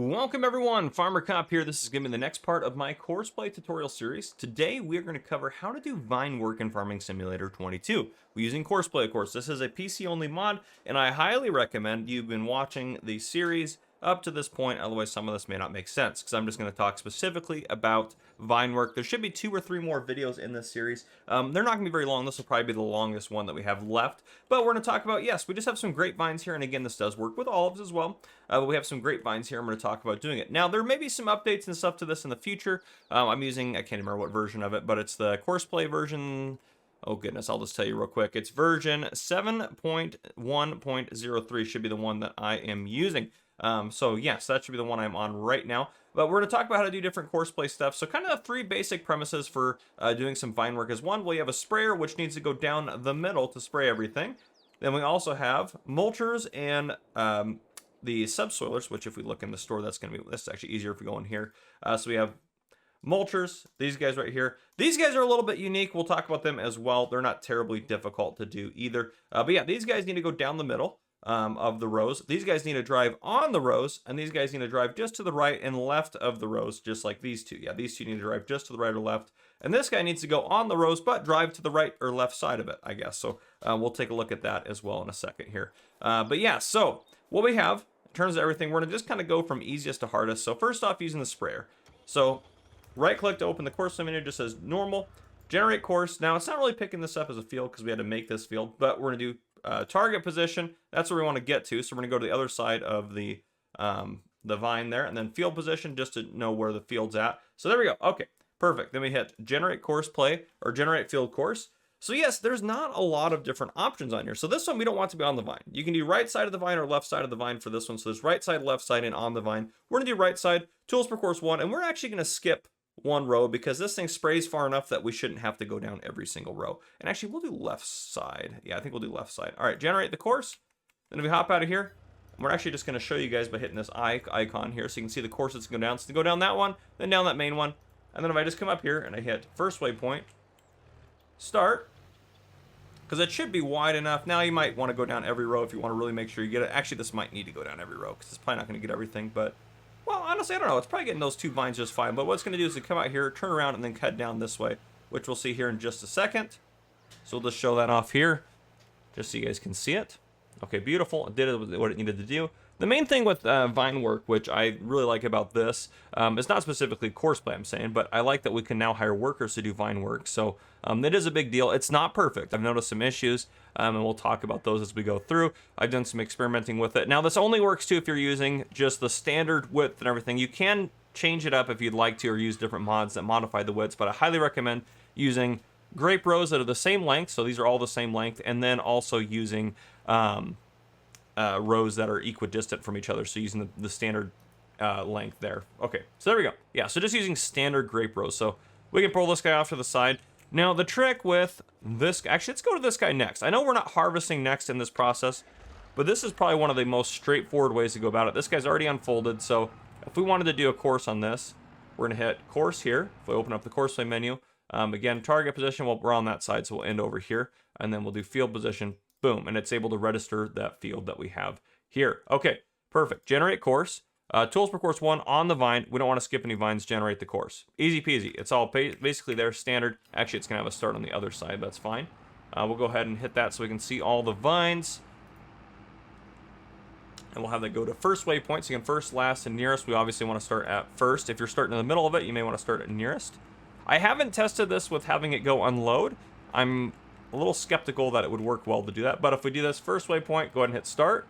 Welcome everyone, Farmer Cop here. This is going to be the next part of my Courseplay tutorial series. Today we are going to cover how to do vine work in Farming Simulator 22. We're using Courseplay, of course. This is a PC only mod, and I highly recommend you've been watching the series up to this point, otherwise some of this may not make sense, because I'm just going to talk specifically about vine work. There should be 2 or 3 more videos in this series. They're not going to be very long. This will probably be the longest one that we have left, but we're going to talk about, yes, we just have some grapevines here, and again, this does work with olives as well, but we have some grapevines here. I'm going to talk about doing it. Now, there may be some updates and stuff to this in the future. I'm using, I can't remember what version of it, but it's the Courseplay version. Oh goodness, I'll just tell you real quick. It's version 7.1.03 should be the one that I am using. So yes, that should be the one I'm on right now. But we're going to talk about how to do different Courseplay stuff. So kind of 3 basic premises for doing some vine work is one, we have a sprayer which needs to go down the middle to spray everything. Then we also have mulchers and the subsoilers, which if we look in the store, this is actually easier if we go in here. So we have mulchers, these guys right here. These guys are a little bit unique. We'll talk about them as well. They're not terribly difficult to do either. But yeah, these guys need to go down the middle of the rows. These guys need to drive on the rows, and these guys need to drive just to the right and left of the rows, just like these two. Yeah, these two need to drive just to the right or left. And this guy needs to go on the rows, but drive to the right or left side of it, I guess. So we'll take a look at that as well in a second here. But yeah, so what we have in terms of everything, we're going to just kind of go from easiest to hardest. So first off, using the sprayer. So right click to open the course menu, just says normal, generate course. Now it's not really picking this up as a field because we had to make this field, but we're going to do target position. That's where we want to get to. So we're going to go to the other side of the vine there, and then field position just to know where the field's at. So there we go. Okay, perfect. Then we hit generate course play or generate field course. So yes, there's not a lot of different options on here. So this one we don't want to be on the vine. You can do right side of the vine or left side of the vine for this one. So there's right side, left side, and on the vine. We're going to do right side, tools per course 1, and we're actually going to skip 1 row because this thing sprays far enough that we shouldn't have to go down every single row. And actually we'll do left side. Yeah, I think we'll do left side. All right, generate the course. Then if we hop out of here, we're actually just going to show you guys by hitting this icon here so you can see the course that's going down. So to go down that one, then down that main one. And then if I just come up here and I hit first waypoint, start, because it should be wide enough. Now you might want to go down every row if you want to really make sure you get it. Actually, this might need to go down every row because it's probably not going to get everything, but well, honestly, I don't know. It's probably getting those 2 vines just fine. But what it's going to do is to come out here, turn around, and then cut down this way, which we'll see here in just a second. So we'll just show that off here, just so you guys can see it. Okay, beautiful. It did what it needed to do. The main thing with vine work, which I really like about this, is not specifically Courseplay, I'm saying, but I like that we can now hire workers to do vine work. So it is a big deal. It's not perfect. I've noticed some issues, and we'll talk about those as we go through. I've done some experimenting with it. Now, this only works, too, if you're using just the standard width and everything. You can change it up if you'd like to or use different mods that modify the widths, but I highly recommend using grape rows that are the same length. So these are all the same length, and then also using rows that are equidistant from each other, so using the standard length there. Okay, so there we go. Yeah, so just using standard grape rows. So we can pull this guy off to the side. Now the trick with this, actually let's go to this guy next. I know we're not harvesting next in this process, but this is probably one of the most straightforward ways to go about it. This guy's already unfolded, so if we wanted to do a course on this, we're gonna hit course here. If we open up the Courseplay menu, again, target position, well, we're on that side, so we'll end over here, and then we'll do field position. Boom, and it's able to register that field that we have here. Okay, perfect. Generate course. Tools per course 1 on the vine. We don't want to skip any vines. Generate the course. Easy peasy. It's all basically there, standard. Actually, it's going to have a start on the other side. That's fine. We'll go ahead and hit that so we can see all the vines. And we'll have that go to first waypoint. So again, first, last, and nearest. We obviously want to start at first. If you're starting in the middle of it, you may want to start at nearest. I haven't tested this with having it go unload. I'm a little skeptical that it would work well to do that, but if we do this first waypoint, go ahead and hit start.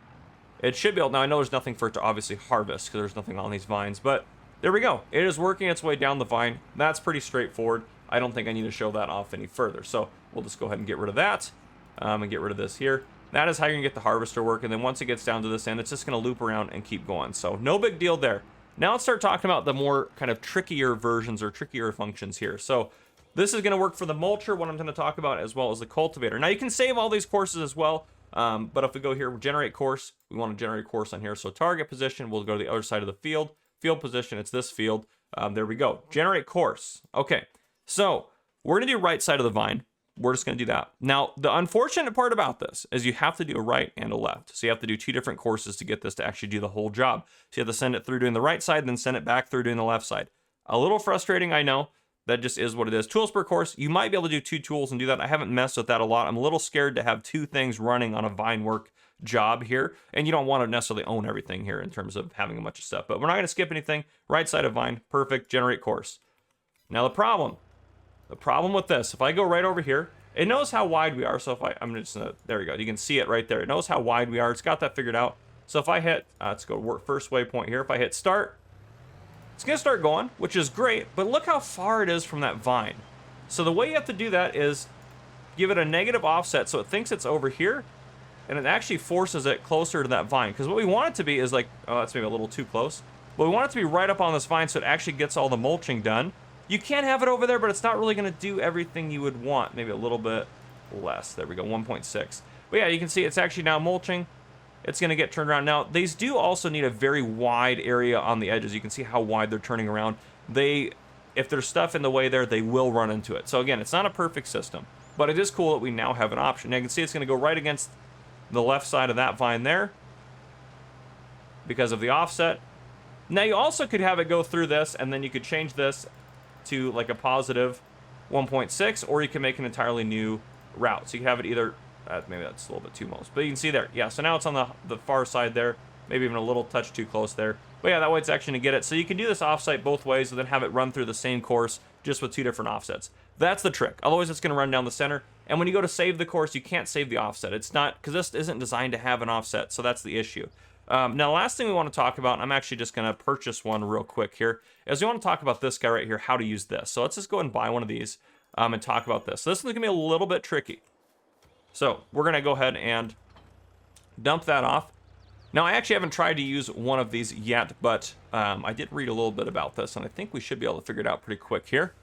It should be able, now I know there's nothing for it to obviously harvest because there's nothing on these vines, but there we go. It is working its way down the vine. That's pretty straightforward. I don't think I need to show that off any further, so we'll just go ahead and get rid of that and get rid of this here. That is how you're gonna get the harvester work, and then once it gets down to this end, it's just gonna loop around and keep going. So no big deal there. Now let's start talking about the more kind of trickier versions or trickier functions here. So this is going to work for the mulcher, what I'm going to talk about, as well as the cultivator. Now, you can save all these courses as well, but if we go here, generate course, we want to generate course on here. So target position, we'll go to the other side of the field. Field position, it's this field. There we go. Generate course. Okay, so we're going to do right side of the vine. we're just going to do that. Now, the unfortunate part about this is you have to do a right and a left. So you have to do 2 different courses to get this to actually do the whole job. So you have to send it through doing the right side, then send it back through doing the left side. A little frustrating, I know. That just is what it is. Tools per course, you might be able to do 2 tools and do that. I haven't messed with that a lot. I'm a little scared to have 2 things running on a vinework job here. And you don't want to necessarily own everything here in terms of having a bunch of stuff. But we're not going to skip anything. Right side of vine, perfect, generate course. Now the problem with this, if I go right over here, it knows how wide we are. So if I'm just gonna, there we go. You can see it right there. It knows how wide we are. It's got that figured out. So if I hit, let's go work first waypoint here. If I hit start, it's gonna start going, which is great, but look how far it is from that vine. So the way you have to do that is give it a negative offset so it thinks it's over here, and it actually forces it closer to that vine. Because what we want it to be is like, oh, that's maybe a little too close. But we want it to be right up on this vine so it actually gets all the mulching done. You can have it over there, but it's not really gonna do everything you would want. Maybe a little bit less. There we go, 1.6. But yeah, you can see it's actually now mulching. It's going to get turned around. Now, these do also need a very wide area on the edges. You can see how wide they're turning around. If there's stuff in the way there, they will run into it. So again, it's not a perfect system, but it is cool that we now have an option. Now you can see it's going to go right against the left side of that vine there because of the offset. Now you also could have it go through this, and then you could change this to like a positive 1.6, or you can make an entirely new route. So you can have it either maybe that's a little bit too close, but you can see there. Yeah, so now it's on the far side there, maybe even a little touch too close there. But yeah, that way it's actually going to get it. So you can do this offsite both ways and then have it run through the same course just with 2 different offsets. That's the trick. Otherwise, it's going to run down the center. And when you go to save the course, you can't save the offset. It's not, because this isn't designed to have an offset, so that's the issue. Now, last thing we want to talk about, and I'm actually just going to purchase one real quick here, is we want to talk about this guy right here, how to use this. So let's just go ahead and buy one of these and talk about this. So this is going to be a little bit tricky. So we're going to go ahead and dump that off. Now, I actually haven't tried to use one of these yet, but I did read a little bit about this, and I think we should be able to figure it out pretty quick here.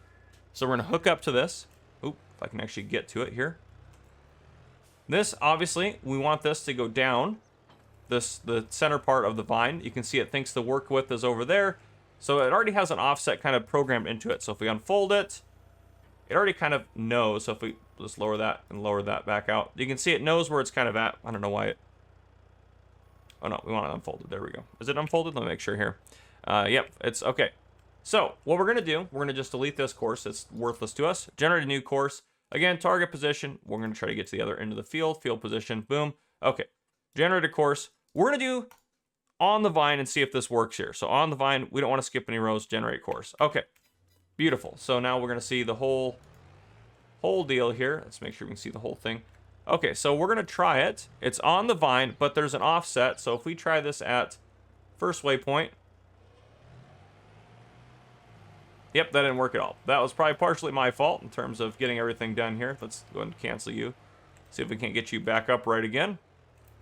So we're going to hook up to this. Oop, if I can actually get to it here. This, obviously, we want this to go down the center part of the vine. You can see it thinks the work width is over there. So it already has an offset kind of programmed into it. So if we unfold it, it already kind of knows. So if we just lower that and lower that back out, you can see it knows where it's kind of at. I don't know why it... Oh no, we want it unfolded. There we go. Is it unfolded? Let me make sure here. Yep, it's okay. So what we're going to do, we're going to just delete this course. It's worthless to us. Generate a new course. Again, target position. We're going to try to get to the other end of the field. Field position. Boom. Okay. Generate a course. We're going to do on the vine and see if this works here. So on the vine, we don't want to skip any rows. Generate course. Okay. Beautiful. So now we're going to see the whole deal here. Let's make sure we can see the whole thing. Okay, so we're going to try it. It's on the vine, but there's an offset. So if we try this at first waypoint. Yep, that didn't work at all. That was probably partially my fault in terms of getting everything done here. Let's go ahead and cancel you. See if we can't get you back up right again.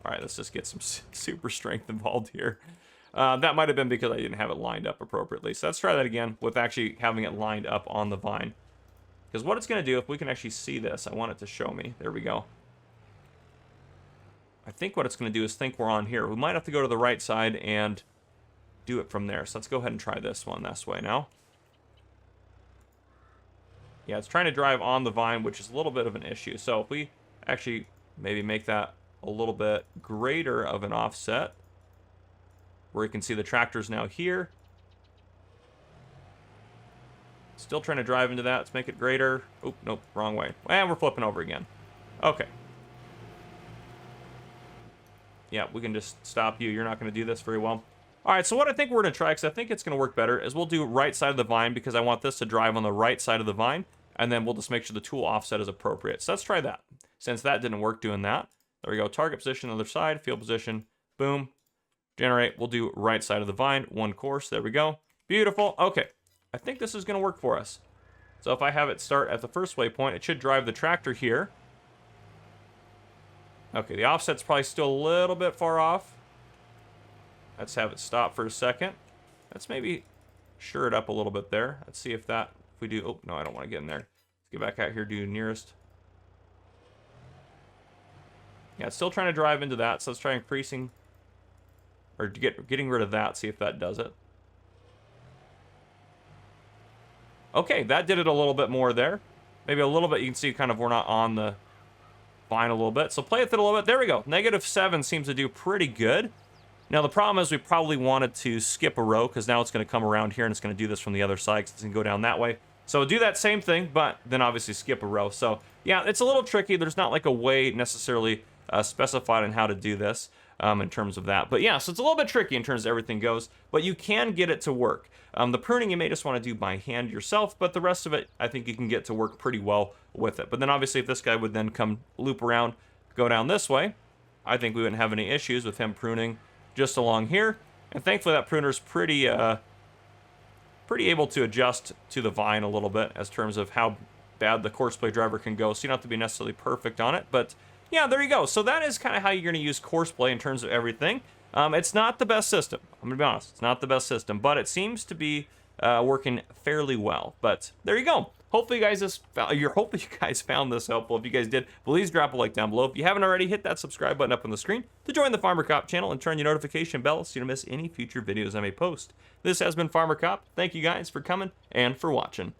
All right, let's just get some super strength involved here. That might have been because I didn't have it lined up appropriately. So let's try that again with actually having it lined up on the vine. Because what it's going to do, if we can actually see this, I want it to show me. There we go. I think what it's going to do is think we're on here. We might have to go to the right side and do it from there. So let's go ahead and try this one this way now. Yeah, it's trying to drive on the vine, which is a little bit of an issue. So if we actually maybe make that a little bit greater of an offset, where you can see the tractor's now here. Still trying to drive into that. Let's make it greater. Oop, nope, wrong way. And we're flipping over again. Okay. Yeah, we can just stop you. You're not going to do this very well. All right, so what I think we're going to try, because I think it's going to work better, is we'll do right side of the vine because I want this to drive on the right side of the vine. And then we'll just make sure the tool offset is appropriate. So let's try that. Since that didn't work doing that. There we go. Target position on the other side. Field position. Boom. Generate. We'll do right side of the vine. One course. There we go. Beautiful. Okay. I think this is going to work for us. So if I have it start at the first waypoint, it should drive the tractor here. Okay, the offset's probably still a little bit far off. Let's have it stop for a second. Let's maybe sure it up a little bit there. Let's see if we do... Oh, no, I don't want to get in there. Let's get back out here, do nearest. Yeah, it's still trying to drive into that, so let's try increasing... Or getting rid of that, see if that does it. Okay, that did it a little bit more there. Maybe a little bit. You can see kind of we're not on the vine a little bit. So play with it a little bit. There we go. -7 seems to do pretty good. Now the problem is we probably wanted to skip a row because now it's going to come around here and it's going to do this from the other side because it's going to go down that way. So do that same thing, but then obviously skip a row. So yeah, it's a little tricky. There's not like a way necessarily specified on how to do this in terms of that. But yeah, so it's a little bit tricky in terms of everything goes, but you can get it to work. The pruning you may just want to do by hand yourself, but the rest of it, I think you can get to work pretty well with it. But then obviously if this guy would then come loop around, go down this way, I think we wouldn't have any issues with him pruning just along here. And thankfully that pruner's pretty able to adjust to the vine a little bit as terms of how bad the Courseplay driver can go. So you don't have to be necessarily perfect on it, but yeah, there you go. So that is kind of how you're going to use Courseplay in terms of everything. It's not the best system. I'm going to be honest. It's not the best system, but it seems to be working fairly well. But there you go. Hopefully you guys found this helpful. If you guys did, please drop a like down below. If you haven't already, hit that subscribe button up on the screen to join the Farmer Cop channel and turn your notification bell so you don't miss any future videos I may post. This has been Farmer Cop. Thank you guys for coming and for watching.